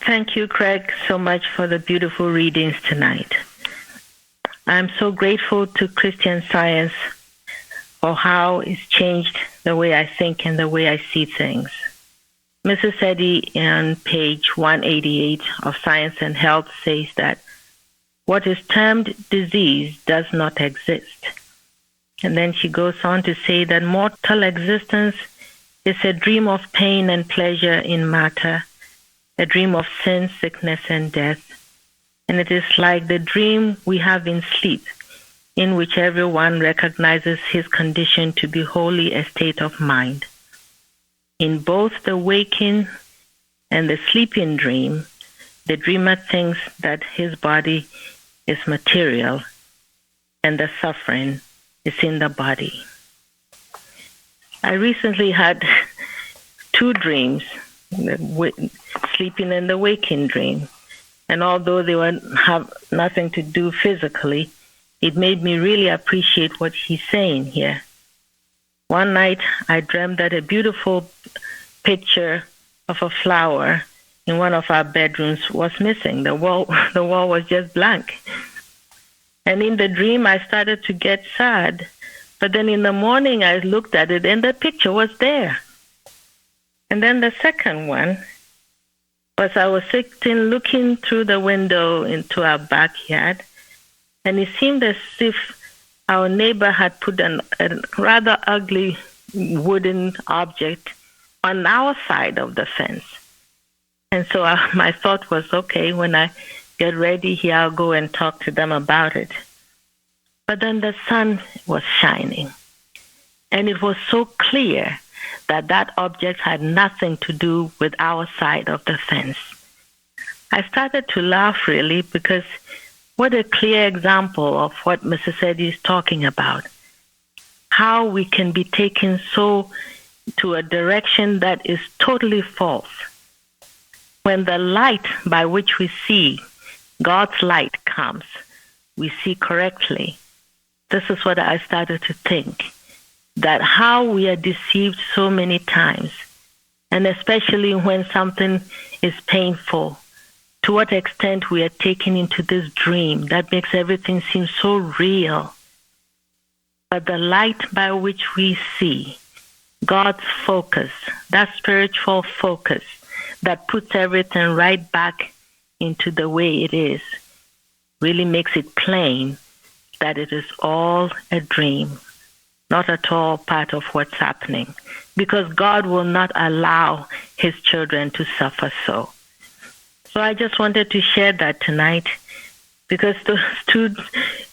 Thank you, Craig, so much for the beautiful readings tonight. I'm so grateful to Christian Science for how it's changed the way I think and the way I see things. Mrs. Eddy on page 188 of Science and Health says that what is termed disease does not exist. And then she goes on to say that mortal existence is a dream of pain and pleasure in matter, a dream of sin, sickness, and death. And it is like the dream we have in sleep, in which everyone recognizes his condition to be wholly a state of mind. In both the waking and the sleeping dream, the dreamer thinks that his body is material and the suffering is in the body. I recently had 2 dreams, the sleeping and the waking dream. And although they have nothing to do physically, it made me really appreciate what he's saying here. One night, I dreamt that a beautiful picture of a flower in one of our bedrooms was missing. The wall was just blank. And in the dream, I started to get sad. But then in the morning, I looked at it, and the picture was there. And then the second one was I was sitting looking through the window into our backyard, and it seemed as if our neighbor had put a rather ugly wooden object on our side of the fence. And so my thought was, okay, when I get ready here, I'll go and talk to them about it. But then the sun was shining, and it was so clear that that object had nothing to do with our side of the fence. I started to laugh, really, because what a clear example of what Mrs. Eddy is talking about. How we can be taken so to a direction that is totally false. When the light by which we see, God's light comes, we see correctly. This is what I started to think, that how we are deceived so many times, and especially when something is painful, to what extent we are taken into this dream that makes everything seem so real. But the light by which we see, God's focus, that spiritual focus that puts everything right back into the way it is, really makes it plain that it is all a dream, not at all part of what's happening, because God will not allow his children to suffer so. So I just wanted to share that tonight, because those 2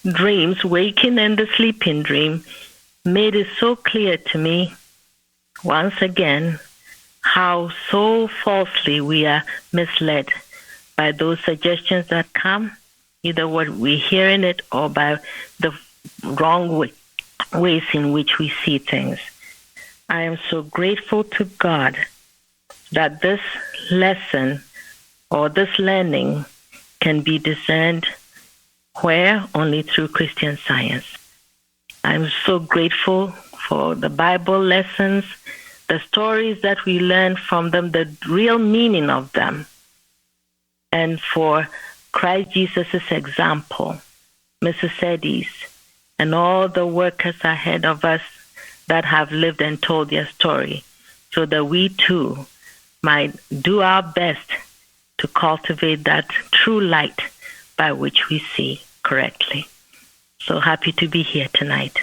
dreams, waking and the sleeping dream, made it so clear to me, once again, how so falsely we are misled by those suggestions that come, either what we hear in it or by the wrong ways in which we see things. I am so grateful to God that this lesson or this learning can be discerned where? Only through Christian Science. I'm so grateful for the Bible lessons, the stories that we learn from them, the real meaning of them, and for Christ Jesus' example, Mrs. Eddy's, and all the workers ahead of us that have lived and told their story, so that we too might do our best to cultivate that true light by which we see correctly. So happy to be here tonight.